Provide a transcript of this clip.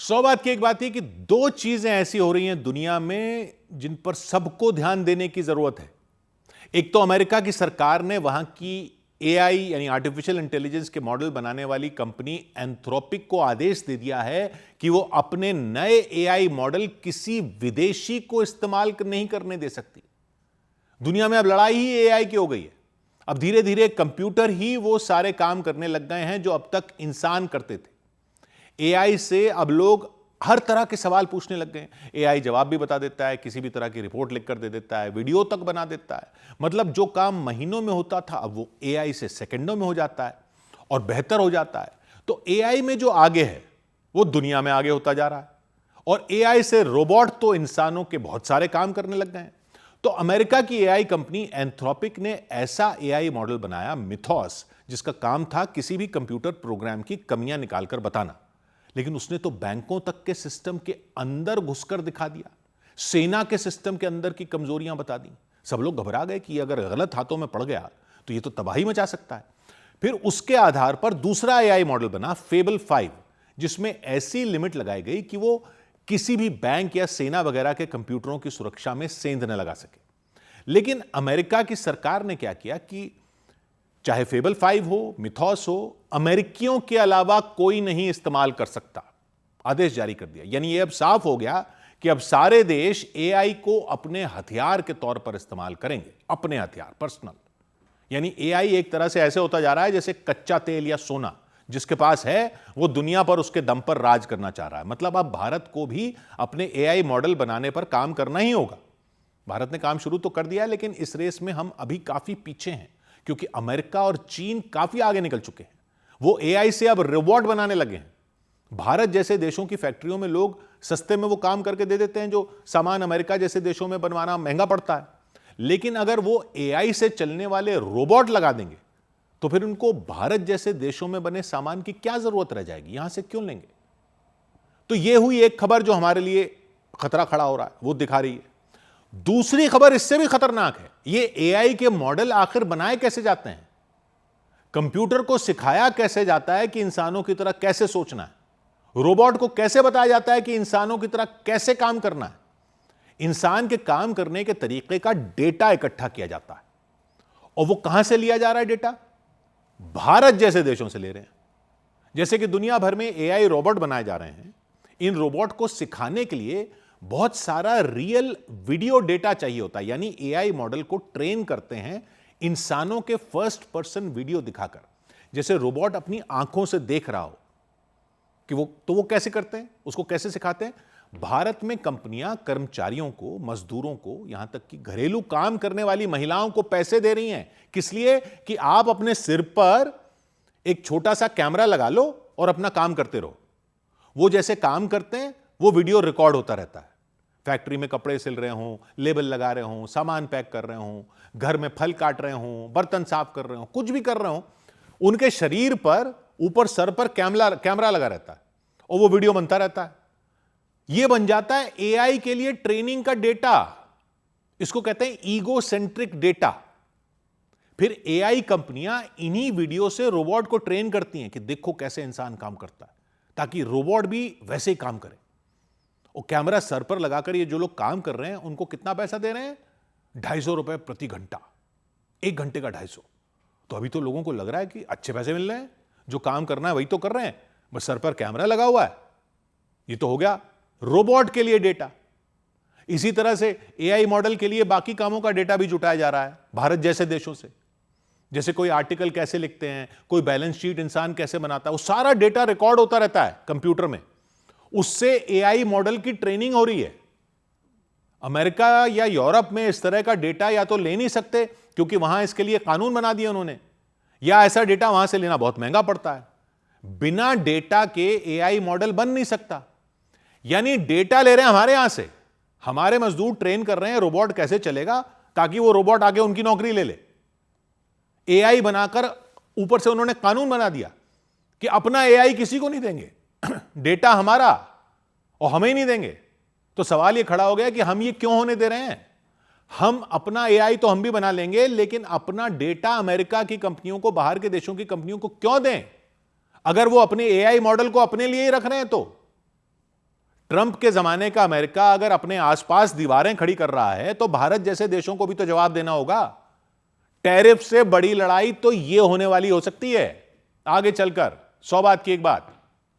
सौ बात की एक बात है कि दो चीजें ऐसी हो रही हैं दुनिया में जिन पर सबको ध्यान देने की जरूरत है। एक तो अमेरिका की सरकार ने वहां की एआई यानी आर्टिफिशियल इंटेलिजेंस के मॉडल बनाने वाली कंपनी एंथ्रोपिक को आदेश दे दिया है कि वो अपने नए एआई मॉडल किसी विदेशी को इस्तेमाल नहीं करने दे सकती। दुनिया में अब लड़ाई ही एआई की हो गई है। अब धीरे धीरे कंप्यूटर ही वो सारे काम करने लग गए हैं जो अब तक इंसान करते थे। एआई से अब लोग हर तरह के सवाल पूछने लग गए हैं। एआई जवाब भी बता देता है, किसी भी तरह की रिपोर्ट लिखकर दे देता है, वीडियो तक बना देता है। मतलब जो काम महीनों में होता था अब वो एआई से सेकंडों में हो जाता है और बेहतर हो जाता है। तो एआई में जो आगे है वो दुनिया में आगे होता जा रहा है और एआई से रोबोट तो इंसानों के बहुत सारे काम करने लग गए हैं। तो अमेरिका की एआई कंपनी एंथ्रोपिक ने ऐसा एआई मॉडल बनाया मिथोस, जिसका काम था किसी भी कंप्यूटर प्रोग्राम की कमियां निकालकर बताना। लेकिन उसने तो बैंकों तक के सिस्टम के अंदर घुसकर दिखा दिया, सेना के सिस्टम के अंदर की कमजोरियां बता दी। सब लोग घबरा गए कि अगर गलत हाथों में पड़ गया तो ये तो तबाही मचा सकता है। फिर उसके आधार पर दूसरा एआई मॉडल बना फेबल 5, जिसमें ऐसी लिमिट लगाई गई कि वो किसी भी बैंक या सेना वगैरह के कंप्यूटरों की सुरक्षा में सेंध न लगा सके। लेकिन अमेरिका की सरकार ने क्या किया कि चाहे फेबल 5 हो, मिथोस हो, अमेरिकियों के अलावा कोई नहीं इस्तेमाल कर सकता, आदेश जारी कर दिया। यानी यह अब साफ हो गया कि अब सारे देश एआई को अपने हथियार के तौर पर इस्तेमाल करेंगे, अपने हथियार, पर्सनल। यानी एआई एक तरह से ऐसे होता जा रहा है जैसे कच्चा तेल या सोना, जिसके पास है वो दुनिया पर उसके दम पर राज करना चाह रहा है। मतलब अब भारत को भी अपने एआई मॉडल बनाने पर काम करना ही होगा। भारत ने काम शुरू तो कर दिया है, लेकिन इस रेस में हम अभी काफी पीछे हैं, क्योंकि अमेरिका और चीन काफी आगे निकल चुके हैं। वो एआई से अब रिवॉर्ड बनाने लगे हैं। भारत जैसे देशों की फैक्ट्रियों में लोग सस्ते में वो काम करके दे देते हैं जो सामान अमेरिका जैसे देशों में बनवाना महंगा पड़ता है। लेकिन अगर वो एआई से चलने वाले रोबोट लगा देंगे तो फिर उनको भारत जैसे देशों में बने सामान की क्या जरूरत रह जाएगी, यहां से क्यों लेंगे। तो यह हुई एक खबर जो हमारे लिए खतरा खड़ा हो रहा है, वो दिखा रही है। दूसरी खबर इससे भी खतरनाक है। ये एआई के मॉडल आखिर बनाए कैसे जाते हैं, कंप्यूटर को सिखाया कैसे जाता है कि इंसानों की तरह कैसे सोचना है, रोबोट को कैसे बताया जाता है कि इंसानों की तरह कैसे काम करना है। इंसान के काम करने के तरीके का डेटा इकट्ठा किया जाता है और वो कहां से लिया जा रहा है डेटा? भारत जैसे देशों से ले रहे हैं। जैसे कि दुनिया भर में एआई रोबोट बनाए जा रहे हैं, इन रोबोट को सिखाने के लिए बहुत सारा रियल वीडियो डेटा चाहिए होता है। यानी एआई मॉडल को ट्रेन करते हैं इंसानों के फर्स्ट पर्सन वीडियो दिखाकर, जैसे रोबोट अपनी आंखों से देख रहा हो कि वो कैसे करते हैं, उसको कैसे सिखाते हैं। भारत में कंपनियां कर्मचारियों को, मजदूरों को, यहां तक कि घरेलू काम करने वाली महिलाओं को पैसे दे रही हैं। किस लिए? कि आप अपने सिर पर एक छोटा सा कैमरा लगा लो और अपना काम करते रहो। वो जैसे काम करते हैं वो वीडियो रिकॉर्ड होता रहता है। फैक्ट्री में कपड़े सिल रहे हों, लेबल लगा रहे हों, सामान पैक कर रहे हों, घर में फल काट रहे हों, बर्तन साफ कर रहे हों, कुछ भी कर रहे हों, उनके शरीर पर ऊपर सर पर कैमरा लगा रहता है और वो वीडियो बनता रहता है। ये बन जाता है एआई के लिए ट्रेनिंग का डेटा। इसको कहते हैं ईगो सेंट्रिक डेटा। फिर एआई कंपनियां इन्हीं वीडियो से रोबोट को ट्रेन करती हैं कि देखो कैसे इंसान काम करता है, ताकि रोबोट भी वैसे ही काम करे। और कैमरा सर पर लगाकर ये जो लोग काम कर रहे हैं उनको कितना पैसा दे रहे हैं? 250 रुपए प्रति घंटा, 1 घंटे का 250। तो अभी तो लोगों को लग रहा है कि अच्छे पैसे मिल रहे हैं, जो काम करना है वही तो कर रहे हैं, बस सर पर कैमरा लगा हुआ है। ये तो हो गया रोबोट के लिए डेटा। इसी तरह से एआई मॉडल के लिए बाकी कामों का डेटा भी जुटाया जा रहा है भारत जैसे देशों से। जैसे कोई आर्टिकल कैसे लिखते हैं, कोई बैलेंस शीट इंसान कैसे बनाता है, वो सारा डेटा रिकॉर्ड होता रहता है कंप्यूटर में। उससे एआई मॉडल की ट्रेनिंग हो रही है। अमेरिका या यूरोप में इस तरह का डेटा या तो ले नहीं सकते क्योंकि वहां इसके लिए कानून बना दिए उन्होंने, या ऐसा डेटा वहां से लेना बहुत महंगा पड़ता है। बिना डेटा के एआई मॉडल बन नहीं सकता। यानी डेटा ले रहे हैं हमारे यहां से, हमारे मजदूर ट्रेन कर रहे हैं रोबोट कैसे चलेगा ताकि वो रोबोट आके उनकी नौकरी ले ले। एआई बनाकर ऊपर से उन्होंने कानून बना दिया कि अपना एआई किसी को नहीं देंगे, डेटा हमारा और हमें ही नहीं देंगे। तो सवाल यह खड़ा हो गया कि हम ये क्यों होने दे रहे हैं? हम अपना एआई तो हम भी बना लेंगे, लेकिन अपना डेटा अमेरिका की कंपनियों को, बाहर के देशों की कंपनियों को क्यों दें? अगर वो अपने एआई मॉडल को अपने लिए ही रख रहे हैं तो ट्रंप के जमाने का अमेरिका अगर अपने आसपास दीवारें खड़ी कर रहा है तो भारत जैसे देशों को भी तो जवाब देना होगा। टैरिफ से बड़ी लड़ाई तो यह होने वाली हो सकती है आगे चलकर। 100 बात की एक बात।